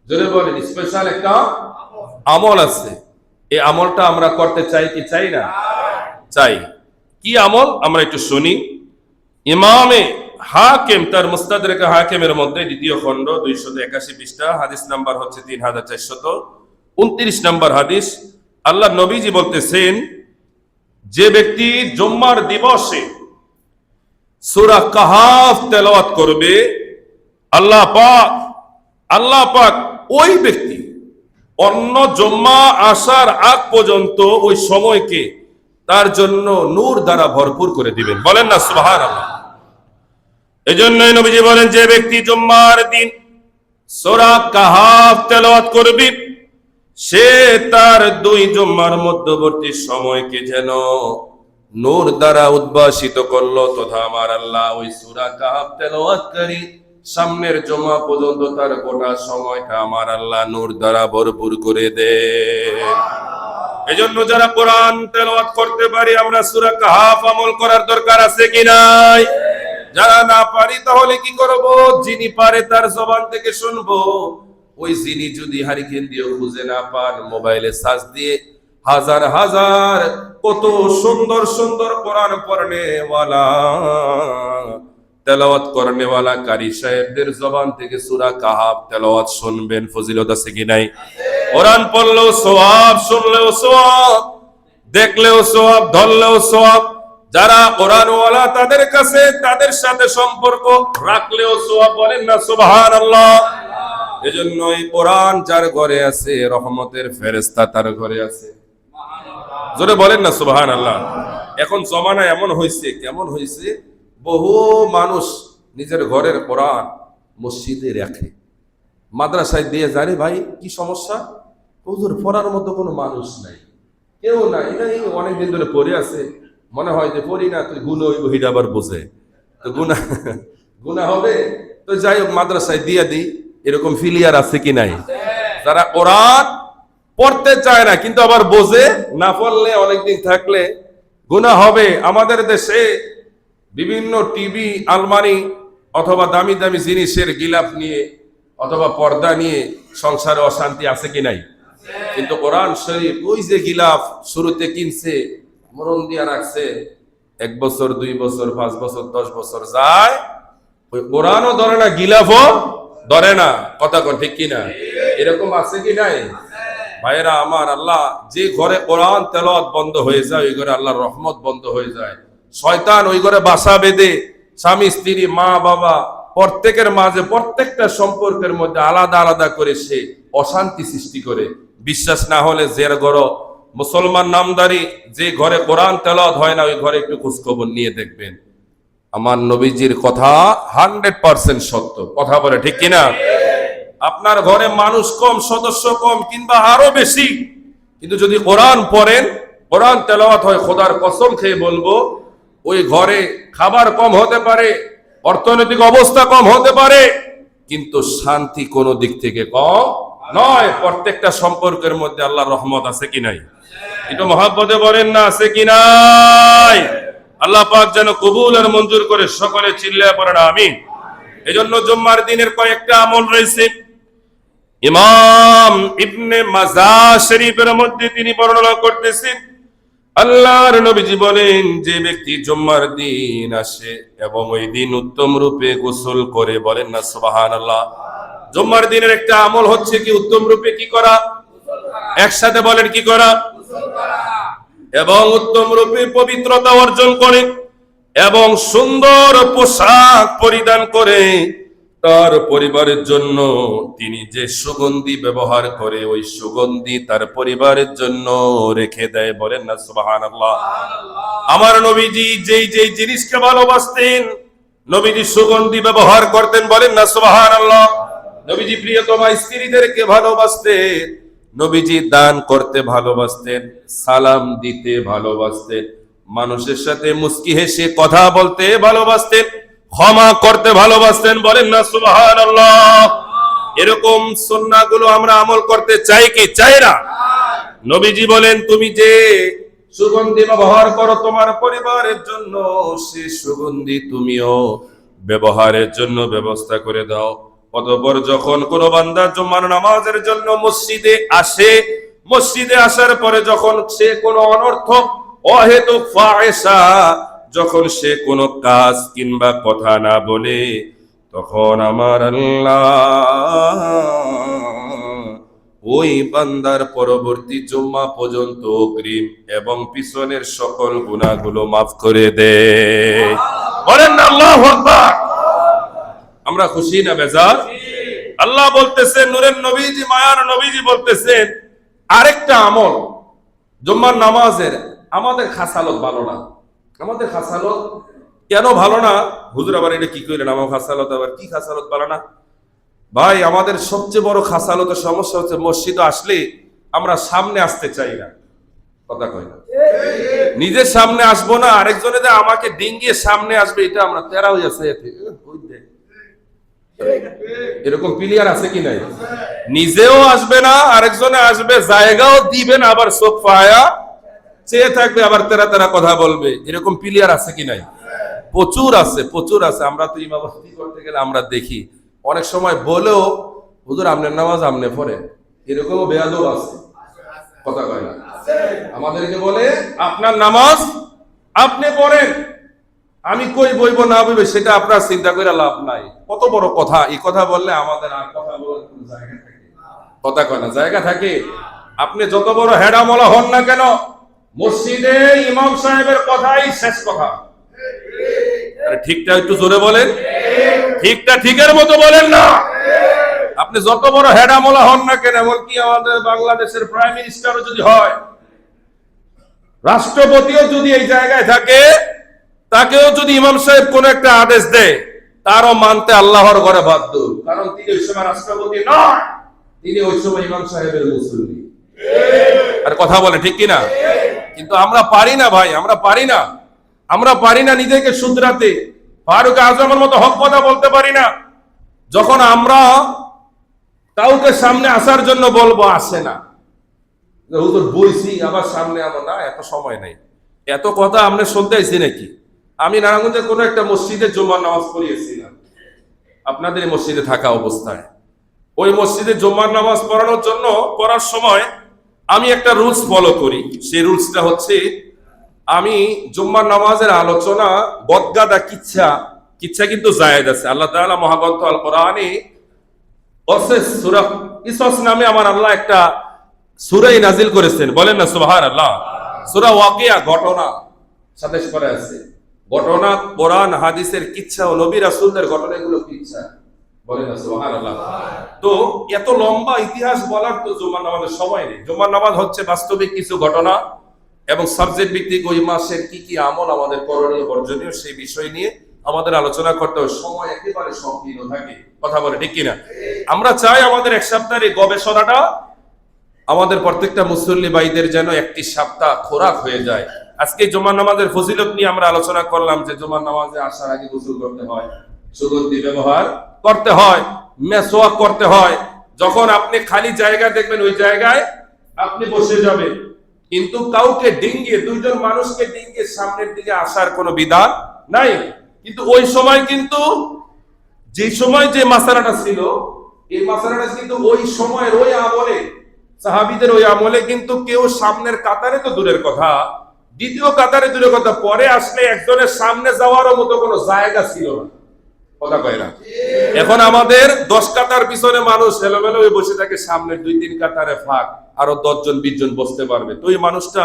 জোরে বলেন স্পেশাল একটা আমল আছে। এই আমলটা আমরা করতে চাই কি চাই না? চাই। কি আমল আমরা একটু শুনি। ইমামে হাকিম তার মুস্তাদরাক হাকিমের মধ্যে দ্বিতীয় খণ্ড 281 পৃষ্ঠা, হাদিস নাম্বার হচ্ছে 3429 নম্বর হাদিস। আল্লাহ নবীজি বলতেছেন, যে ব্যক্তি জুম্মার দিবসে সূরা কাহাফ তেলাওয়াত করবে, আল্লাহ পাক ওই ব্যক্তি অন্য জুম্মা আসার আগ পর্যন্ত ওই সময়কে তার জন্য নূর দ্বারা ভরপুর করে দিবেন। বলেন না সুবহানাল্লাহ। এজন্যই নবীজি বলেন, যে ব্যক্তি জুম্মার দিন সূরা কাহাফ তেলাওয়াত করবে, সে তার দুই জুম্মার মধ্যবর্তী সময়কে যেন নূর দ্বারা উদ্ভাসিত করলো, তথা আমার আল্লাহ ওই সূরা কাহাফ তেলাওয়াতকারী সামনের জুম্মা পর্যন্ত তার গোটা সময়টা আমার আল্লাহ নূর দ্বারা ভরপুর করে দেন। এজন্য যারা কোরআন তেলাওয়াত করতে পারি আমরা সূরা কাহাফ আমল করার দরকার আছে কি নাই? যারা না পারি তাহলে কি করব? যিনি পারে তার জবান থেকে শুনবো। ওই যিনি যদি হারিকেন দিয়ে খুঁজে না পান, মোবাইলে সার্চ দিয়ে হাজার হাজার কত সুন্দর সুন্দর কোরআন পড়নেওয়ালা, তেলাওয়াত করনেওয়ালা কারি সাহেবদের জবান থেকে সূরা কাহাফ তেলাওয়াত শুনবেন। ফজিলত আছে কি নাই? কোরআন পড়লেও সওয়াব, শুনলেও সওয়াব, দেখলেও সওয়াব, ধরলেও সওয়াব। যারা কোরআনওয়ালা তাদের কাছে তাদের সাথে সম্পর্ক রাখলেও সওয়াব। বলেন না সুবহানাল্লাহ। এজন্য এই কোরআন যার ঘরে আছে, রহমতের ফেরেশতা তার ঘরে আছে। জোরে বলেন না সুবহানাল্লাহ। এখন জমানা এমন হয়েছে, কেমন হয়েছে, বহু মানুষ নিজের ঘরের কোরআন মসজিদে রাখে, মাদ্রাসায় দিয়ে যায়। ভাই কি সমস্যা? হুজুর পড়ার মতো কোনো মানুষ নাই, কেউ নাই, এই অনেকদিন ধরে পড়ে আছে, মনে হয় যে পড়ি না তুই গুণ হইব, হিটা আবার বোঝে তো গুণা হবে, তো যাই হোক মাদ্রাসায় দিয়ে দিই, এরকম ফিলিয়ার আছে কি নাই? যারা কোরআন পড়তে চায় না কিন্তু আবার বোঝে, না পড়লে অনেকদিন থাকলে গুনাহ হবে। আমাদের দেশে বিভিন্ন টিভি, আলমারি অথবা দামি দামি জিনিসের গিলাফ নিয়ে অথবা পর্দা নিয়ে সংসারে অশান্তি আছে কি নাই? কিন্তু কোরআন শরীফ ওই যে গিলাফ শুরুতে কিনছে, মরণ দিয়া রাখছে, 1 বছর 2 বছর 5 বছর 10 বছর যায়, ওই কোরআনও ধরে না, গিলাফও ধরে না। কথা কোন ঠিক কিনা? এরকম আছে কি নাই? ভাইরা আমার, আল্লাহ যে ঘরে কোরআন তেলাওয়াত বন্ধ হয়ে যায়, ওই ঘরে আল্লাহর রহমত বন্ধ হয়ে যায়। শয়তান ওই ঘরে বাসা বেঁধে স্বামী স্ত্রী মা বাবা প্রত্যেকের মাঝে প্রত্যেকটা সম্পর্কের মধ্যে আলাদা আলাদা করে সে অশান্তি সৃষ্টি করে। বিশ্বাস না হলে যে ঘর মুসলমান নামদারি, যে ঘরে কোরআন তেলাওয়াত হয় না, ওই ঘরে একটু খোঁজখবর নিয়ে দেখবেন। আমার নবীজির কথা 100% সত্য। কথা বলে ঠিক কিনা? আপনার ঘরে মানুষ কম, সদস্য কম কিংবা আরো বেশি, কিন্তু যদি কোরআন পড়েন, কোরআন তেলাওয়াত হয়, খোদার কসম খেয়ে বলবো ওই ঘরে খাবার কম হতে পারে, অর্থনৈতিক অবস্থা কম হতে পারে, কিন্তু শান্তি কোনো দিক থেকে কম নয়। প্রত্যেকটা সম্পর্কের মধ্যে আল্লাহর রহমত আছে কি নাই? একটু মহব্বতে বলেন না, আছে কি নাই? আল্লাহ পাক যেন কবুল আর মঞ্জুর করে। সকলে চিল্লায় পড়েন আমিন। এজন্য জুম্মার দিনের কয়েকটা আমল রয়েছে। ইমাম ইবনে মাজাহ শরীফের মধ্যে তিনি বর্ণনা করতেছেন, আল্লাহর নবীজি বলেন, যে ব্যক্তি জুম্মার দিন আসে এবং ওই দিন উত্তম রূপে গোসল করে, বলেন না সুবহানাল্লাহ। জুম্মার দিনের একটা আমল হচ্ছে কি? উত্তম রূপে কি করা? একসাথে বলেন কি করা? এবং উত্তম রূপে পবিত্রতা অর্জন করে এবং সুন্দর পোশাক পরিধান করে তার পরিবারের জন্য তিনি যে সুগন্ধি ব্যবহার করে, ওই সুগন্ধি তার পরিবারের জন্য রেখে দেয়। বলেন না সুবহানাল্লাহ। আমার নবীজি যেই যেই জিনিসকে ভালোবাসতেন, নবীজি সুগন্ধি ব্যবহার করতেন। বলেন না সুবহানাল্লাহ। নবীজি প্রিয়তমা স্ত্রীদেরকে ভালোবাসতেন, নবীজি দান করতে ভালোবাসতেন, সালাম দিতে ভালোবাসতেন, মানুষের সাথে মুস্কি হেসে কথা বলতে ভালোবাসতেন, ক্ষমা করতে ভালোবাসতেন। বলেন না সুবহানাল্লাহ। এরকম সুন্নাহগুলো আমরা আমল করতে চাই কি চাই না? নবীজি বলেন, তুমি যে সুগন্ধি ব্যবহার করো তোমার পরিবারের জন্য, সে সুগন্ধি তুমিও ব্যবহারের জন্য ব্যবস্থা করে দাও। অতঃপর যখন কোন বান্দা জুম্মার নামাজের জন্য মসজিদে আসে, মসজিদে আসার পরে যখন সে কোনো অনর্থক অহেতুক ফাহিশা যখন সে কোনো কাজ কিংবা কথা না বলে, তখন আমার আল্লাহ ওই বান্দার পরবর্তী জুম্মা পর্যন্ত অগ্রিম এবং পিছনের সকল গুনাহগুলো মাফ করে দেয়। বলেন না আল্লাহু আকবার। আমরা খুশি না বেজার? আল্লাহ বলতেছেন, নূরের নবীজি, মায়ার নবীজি বলতেছেন, আরেকটা আমল জুম্মার নামাজের, আমাদের খাসালত ভালো না। আমাদের খাসালত কেন ভালো না? হুজুর আবার এটা কি কইলেন, আমার খাসালত আবার কি খাসালত ভালো না? ভাই, আমাদের সবচেয়ে বড় খাসালতের সমস্যা হচ্ছে মসজিদে আসলে আমরা সামনে আসতে চাই না। কথা কই না? নিজের সামনে আসবো না, আরেকজনে যে আমাকে ডিঙ্গিয়ে সামনে আসবে, এটা আমরা তেরা হয়ে আছে। এরকম প্লেয়ার আছে কি নাই? নিজেও আসবে না, আরেকজনে আসবে, জায়গাও দিবেন, আবার চোখ পায়া চেয়ে থাকবে, আবার তেরা তেরা কথা বলবে। এরকম প্লেয়ার আছে কি নাই? প্রচুর আছে, প্রচুর আছে। আমরা তো ইমামতি করতে গেলে আমরা দেখি অনেক সময় বলেও, হুজুর আপনার নামাজ আপনি পড়েন, এরকমও বেয়াদব আছে। কথা কয় না? আমাদেরকে বলে আপনার নামাজ আপনি পড়েন, আমি কই বইব না বইব সেটা আপনার চিন্তা করে লাভ নাই। কত বড় কথা! এই কথা বললে আমাদের আর কথা বলার কোনো জায়গা থাকে? কথা কয় না? জায়গা থাকে। আপনি যত বড় হেডামলা হন না কেন, মসজিদে ইমাম সাহেবের কথাই শেষ কথা। আরে ঠিকটা একটু জোরে বলেন, ঠিকটা ঠিকের মতো বলেন না। আপনি যত বড় হেডামলা হন না কেন, এমনকি আমাদের বাংলাদেশের প্রাইম মিনিস্টারও যদি হয়, রাষ্ট্রপতিও যদি এই জায়গায় থাকে, তাকেও যদি ইমাম সাহেব কোন একটা আদেশ দেয়, তারও মানতে আল্লাহর ঘরে বাধ্য। কারণ তিনি ওই সময় রাষ্ট্রপতি নয়, তিনি ওই সময় ইমাম সাহেবের মুসল্লি। আর কথা বলে ঠিক কিনা? কিন্তু আমরা পারি না ভাই, আমরা পারি না। আমরা পারি না নিজেকে শুধরাতে। ফারুক আজমের মতো হক কথা বলতে পারি না। যখন আমরা কাউকে সামনে আসার জন্য বলবো, আসে না। হুজুর বইছি, আবার সামনে আমার না, এত সময় নেই। এত কথা আপনি শুনতে আইছি নাকি? আমি নারায়ণগঞ্জের কোনো একটা মসজিদে জুম্মার নামাজ পড়িয়েছিলাম, আপনাদের এই মসজিদে থাকা অবস্থায়। ওই মসজিদে জুম্মার নামাজ পড়ানোর জন্য পড়ার সময় আমি একটা রুলস ফলো করি। সেই রুলসটা হচ্ছে, আমি জুম্মার নামাজের আলোচনা বদগাদা কিচ্ছা কিন্তু জায়েজ আছে। আল্লাহ তাআলা মহাগ্রন্থ আল কোরআনে সূরা কিসস নামে আমার আল্লাহ একটা সূরা নাজিল করেছেন। বলেন না সুবহানাল্লাহ। সূরা ওয়াকিয়া, ঘটনা সাথে করে আছে। ঘটনা কোরআন হাদিসের কিচ্ছা ও নবী রাসূলদের ঘটনাগুলো কিচ্ছা। বলেন না সুবহানাল্লাহ। তো এত লম্বা ইতিহাস বলার তো জুমার নামাজের সময় নেই। জুমার নামাজ হচ্ছে বাস্তবিক কিছু ঘটনা এবং সাবজেক্ট ভিত্তিক ওই মাসের কি কি আমল আমাদের করণীয় বর্জনীয় সেই বিষয় নিয়ে আমাদের আলোচনা করতে হয়। সময় একেবারে সংকীর্ণ থাকে। কথা বলে ঠিক কিনা? আমরা চাই আমাদের এক সপ্তাহের গবেষণাটা আমাদের প্রত্যেকটা মুসল্লি ভাইদের যেন একটি সপ্তাহ খোরাক হয়ে যায়। আজকে জুমার নামাজের ফজিলত নিয়ে আমরা আলোচনা করলাম যে জুমার নামাজে আসার আগে গোসল করতে হয়, সুগন্ধি ব্যবহার করতে হয়, মেসওয়াক করতে হয়। যখন আপনি খালি জায়গা দেখবেন, ওই জায়গায় আপনি বসে যাবেন। কিন্তু কাউকে ডিঙ্গিয়ে, দুইজন মানুষকে ডিঙ্গিয়ে সামনের দিকে আসার কোনো বিধান নাই। কিন্তু ওই সময় কিন্তু যে সময় যে মাসালাটা ছিল, এই মাসালাটা কিন্তু ওই সময়ের ওই আমলে, সাহাবীদের ওই আমলে কিন্তু কেউ সামনের কাতারে তো দূরের কথা, দ্বিতীয় কাতারে দূরের কথা, পরে আসলে একজনের সামনে যাওয়ারও মতো কোনো জায়গা ছিল না। কথা কয় না? এখন আমাদের 10 কাতার পিছনে মানুষ এলোমেলো হয়ে বসে থাকে, সামনের 2-3 কাতারে ফাঁক, আরো 10 জন 20 জন বসতে পারবে। তো ওই মানুষটা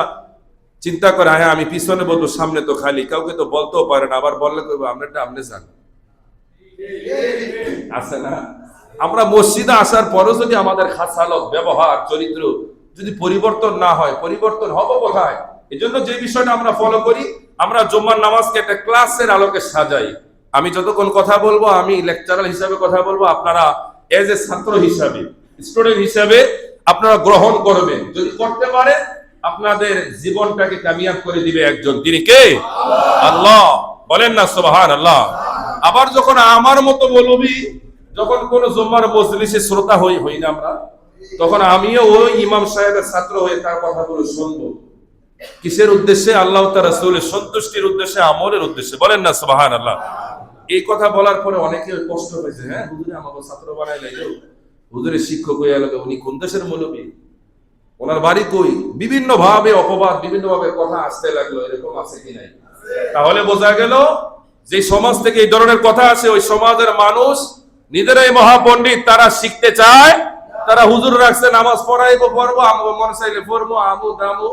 চিন্তা করে, হ্যাঁ আমি পিছনে বলবো, সামনে তো খালি, কাউকে তো বলতেও পারে না। আবার বললে কইবো আপনারটা আপনি যান। আছে না? আমরা মসজিদে আসার পরও যদি আমাদের খাসালত, ব্যবহার, চরিত্র যদি পরিবর্তন না হয়, পরিবর্তন হবে কোথায়? এই জন্য যে বিষয়টা আমরা ফলো করি, আমরা জুম্মার নামাজকে একটা ক্লাসের আলোকে সাজাই। আমি যতক্ষণ কথা বলবো, আমি লেকচারার হিসাবে কথা বলবো, আপনারা এজ এ ছাত্র হিসাবে, স্টুডেন্ট হিসাবে আপনারা গ্রহণ করবেন। যদি করতে পারে, আপনাদের জীবনটাকে কামিয়াব করে দিবে একজন। তিনি কে? আল্লাহ। বলেন না সুবহানাল্লাহ। আবার যখন আমার মতো মৌলবী, যখন কোন জুম্মার মজলিসে শ্রোতা হই না আমরা, তখন আমিও ওই ইমাম সাহেবের ছাত্র হয়ে তার কথাগুলো শুনবো। কিসের উদ্দেশ্যে? আল্লাহ তার রাসূলের সন্তুষ্টির উদ্দেশ্যে, আমলের উদ্দেশ্যে। বলেন না সুবহানাল্লাহ। এই কথা বলার পরে অনেকে কষ্ট হয়েছে, হ্যাঁ হুজুরে আমাকে ছাত্র বানাইলে, হুজুরের শিক্ষক হয়ে গেল, উনি কোন দেশের মৌলবী, ওনার বাড়ি কই? বিভিন্ন ভাবে অপবাদ, বিভিন্ন ভাবে কথা আসতে লাগলো। এরকম আছে কি নাই? তাহলে বোঝা গেল যে সমাজ থেকে এই ধরনের কথা আসে, ওই সমাজের মানুষ নিজেরাই মহাপণ্ডিত, তারা শিখতে চায়, তারা হুজুর রাখছে, নামাজ পড়াইবো, পড়বো, আমগো মনে চাইলে পড়বো, আমু দামু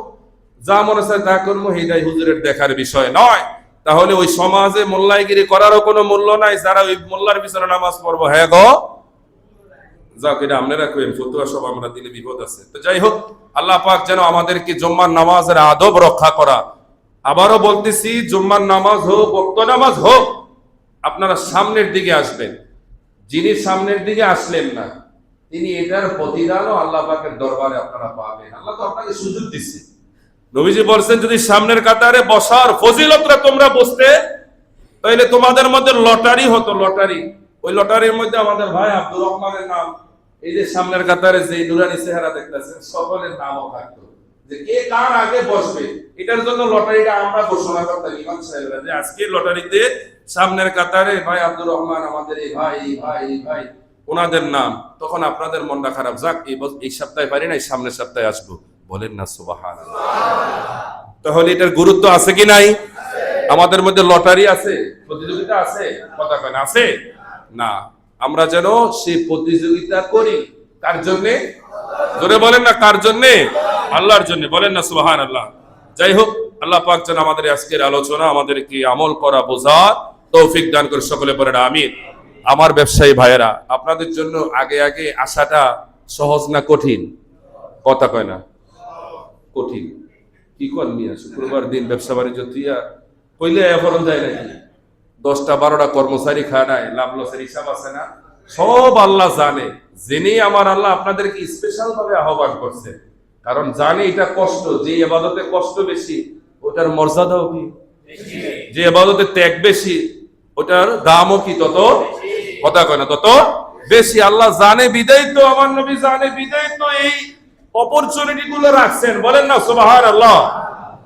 যা মনে চায় তা করবো, এইটাই হুজুরের দেখার বিষয় নয়। তাহলে ওই সমাজে মোল্লাইগিরি করারও কোনো মূল্য নাই। যারা ওই মোল্লার পিছনে নামাজ পড়বো, হ্যাঁ গো যাক, এটা আপনারা কইেন, ফতুয়া সব আমরা দিলে বিপদ আছে। তো যাই হোক, আল্লাহ পাক যেন আমাদেরকে জুম্মার নামাজের আদব রক্ষা করা। আবারও বলতেছি, জুম্মার নামাজ হোক, ওয়াক্ত নামাজ হোক, আপনারা সামনের দিকে আসবেন। যিনি সামনের দিকে আসলেন না, তিনি এটার প্রতিদানও আল্লাহ পাকের দরবারে আপনারা পাবেন। আল্লাহ তো আপনাকে সুযোগ দিচ্ছে। নবীজি বলছেন, যদি সামনের কাতারে বসার ফজিলতটা তোমরা বুঝতে, তাহলে তোমাদের মধ্যে লটারি হতো, লটারি। ওই লটারির মধ্যে আমাদের ভাই আব্দুর রহমানের নাম, এই যে সামনের কাতারে যে নুরানি চেহারা দেখতেছেন, সকলের নামও থাকতো, যে কে কার আগে বসবে। এটার জন্য লটারিটা আমরা ঘোষণা করতাম ইমাম সাহেবরা, যে আজকে লটারিতে সামনের কাতারে ভাই আব্দুর রহমান, আমাদের এই ভাই এই ভাই এই ভাই, ওনাদের নাম। তখন আপনাদের মনটা খারাপ, যাক এই সপ্তাহে পারি না, এই সামনের সপ্তাহে আসবো, বলেন না সুবহানাল্লাহ। তাহলে এটার গুরুত্ব আছে কি নাই? আমাদের মধ্যে লটারি আছে, প্রতিযোগিতা আছে, কথা কেন আছে না? আমরা যেন সেই প্রতিযোগিতা করি কার জন্যে? জোরে বলেন না, কার জন্যে? আল্লাহর জন্য, বলেন না সুবহানাল্লাহ। যাই হোক, আল্লাহ পাক যেন আমাদের আজকের আলোচনা আমাদেরকে আমল করা, বোঝার তৌফিক দান করে, সকলে পড়েন আমিন। আমার ব্যবসায়ী ভাইয়েরা, আপনাদের জন্য আগে আগে আসাটা সহজ না কঠিন? কথা কয় না, কঠিন। কি কর মিয়া, শুক্রবার দিন ব্যবসা বাণিজ্য তুইয়া কইলে এখনো যায় নাকি? 10টা-12টা কর্মচারী খায় নাই, লাভ লসের হিসাব আছে না? সব আল্লাহ জানে। জেনেই আমার আল্লাহ আপনাদেরকে স্পেশাল ভাবে আহ্বান করছে, কারণ জানে এটা কষ্ট। যে ইবাদতে কষ্ট বেশি, ওটার মর্যাদাও কি বেশি। যে ইবাদতে ত্যাগ বেশি, ওটার দামও কি তত, কথা কয় না, তত বেশি। আল্লাহ জানে বিদায় তো, আমার নবী জানে বিদায় তো এই অপরচুনিটি গুলো রাখছেন, বলেন না সুবহানাল্লাহ।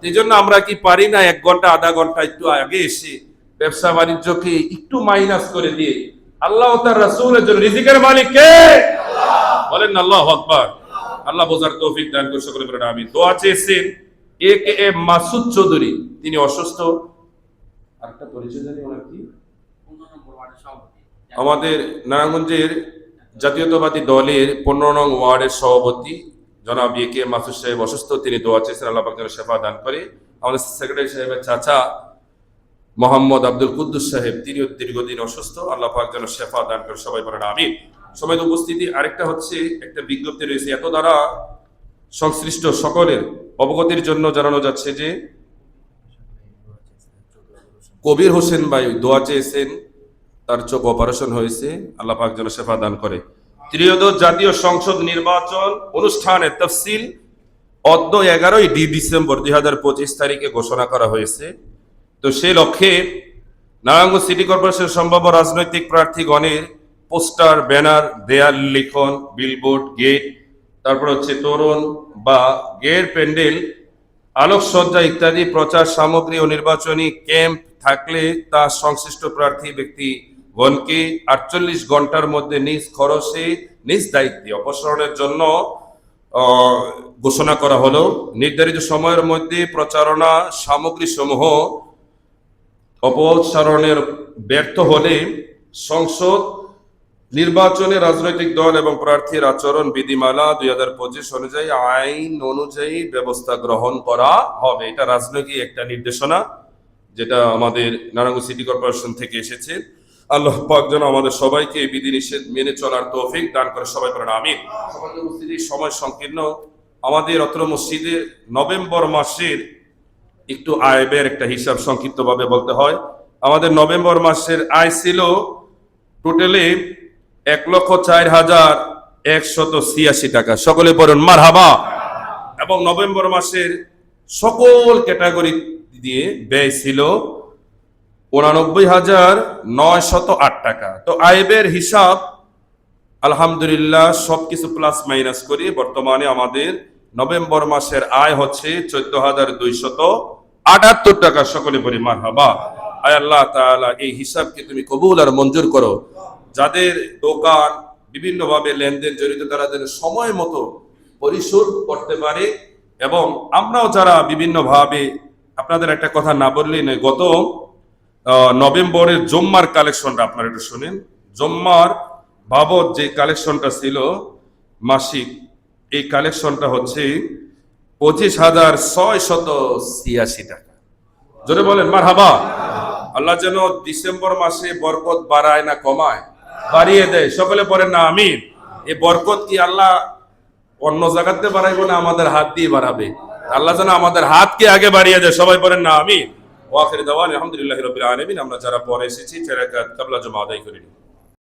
এই জন্য আমরা কি পারি না 1 ঘন্টা আধা ঘন্টা একটু আগে এসে ব্যবসা বাণিজ্যকে একটু মাইনাস করে দিয়ে আল্লাহ ও তার রাসূলের জন্য, রিজিকের মালিক কে? বলেন না আল্লাহু আকবার। আল্লাহ বোঝার তৌফিক দান করে, সকলে বলেন আমিন। দোয়া চেয়েছেন এ মাসুদ চৌধুরী, তিনি অসুস্থ। আরেকটা পরিচয় জানি ওনার কি? আমাদের নারায়ণগঞ্জের জাতীয়তাবাদী দলের 15 নং ওয়ার্ডের সভাপতি জনাব এ মাসুদ সাহেব অসুস্থ, তিনি দোয়া চেয়েছেন আল্লাহ পাক যেন শেফা দান করে। আমাদের সেক্রেটারি সাহেবের চাচা মোহাম্মদ আব্দুল কুদ্দুস সাহেব, তিনিও দীর্ঘদিন অসুস্থ, আল্লাহ পাক যেন শেফা দান করে, সবাই বলেন আমিন। সময় উপস্থিতি, আরেকটা হচ্ছে একটা বিজ্ঞপ্তি রয়েছে, এত দ্বারা সংশ্লিষ্ট সকলের অবগতির জন্য জানানো যাচ্ছে যে কবির হোসেন ভাই দোয়া চেয়েছেন, তার চোখ অপারেশন হয়েছে, আল্লাহ পাক যেন শেফা দান করে। ত্রয়োদশ জাতীয় সংসদ নির্বাচন অনুষ্ঠানের তফসিল অদ্য 11 ডিসেম্বর 2025 তারিখে ঘোষণা করা হয়েছে। তো সেই লক্ষ্যে নারায়ণগঞ্জ সিটি কর্পোরেশন সম্ভাব্য রাজনৈতিক প্রার্থীগণের পোস্টার, ব্যানার, দেয়াল লিখন, বিলবোর্ড, গেট, তারপর হচ্ছে তোরণ বা গেট, প্যান্ডেল, আলোকসজ্জা ইত্যাদি প্রচার সামগ্রী ও নির্বাচনী ক্যাম্প থাকলে তা সংশ্লিষ্ট প্রার্থী ব্যক্তিগণকে 48 ঘন্টার মধ্যে নিজ খরচে নিজ দায়িত্বে অপসারণের জন্য ঘোষণা করা হলো। নির্ধারিত সময়ের মধ্যে প্রচারণা সামগ্রী সমূহ অপসারণের ব্যর্থ হলে সংসদ নির্বাচনে রাজনৈতিক দল এবং প্রার্থীর আচরণ বিধিমালা 2025 অনুযায়ী আইন অনুযায়ী ব্যবস্থা গ্রহণ করা হবে। এটা রাজনৈতিক একটা নির্দেশনা, যেটা আমাদের নারায়ণগঞ্জ সিটি কর্পোরেশন থেকে এসেছে। আল্লাহ পাক যেন আমাদের সবাইকে বিধিনিষেধ মেনে চলার তৌফিক দান করে, সবাই বলেন আমিন। সময় সংকীর্ণ, আমাদের অত্র মসজিদে নভেম্বর মাসের একটু আয় ব্যয়ের একটা হিসাব সংক্ষিপ্তভাবে বলতে হয়। আমাদের নভেম্বর মাসের আয় ছিল টোটালে 1,04,186 টাকা, সকলে বলুন মারহাবা। এবং নভেম্বর মাসের সকল ক্যাটাগরি দিয়ে ব্যয় ছিল 89,908 টাকা। তো আয় ব্যয়ের হিসাব আলহামদুলিল্লাহ সবকিছু প্লাস মাইনাস করি বর্তমানে আমাদের নভেম্বর মাসের আয় হচ্ছে 14,278 টাকা, সকলে বলি মারহাবা। আয় আল্লাহ তাআলা এই হিসাবকে তুমি কবুল আর মঞ্জুর করো। যাদের দোকান বিভিন্নভাবে লেনদেন জড়িত, তারা যেন সময় মতো পরিশোধ করতে পারে, এবং আমরাও যারা বিভিন্নভাবে আপনাদের একটা কথা না বললেই নয়, গত নভেম্বরের জম্মার কালেকশনটা আপনারা একটু শুনেন। জম্মার বাবদ যে কালেকশনটা ছিল মাসিক, এই কালেকশনটা হচ্ছে 25,686 টাকা। জোরে বলেন মারহাবা। আল্লাহ যেন ডিসেম্বর মাসে বরকত বাড়ায় না কমায়, বাড়িয়ে দেয়। সকলে পড়েন না আমিন। এই বরকত কি আল্লাহ অন্য জায়গাতে বাড়াইবো না আমাদের হাত দিয়ে বাড়াবে? আল্লাহ যেন আমাদের হাতকে আগে বাড়িয়ে দেয়। সবাই পড়েন না আমিন। ওয়া আখির দাওয়ানা আলহামদুলিল্লাহি রাব্বিল আলামিন। আমরা যারা পরে এসেছি 4 রাকাত কাবলা জমা আদায় করে নিই।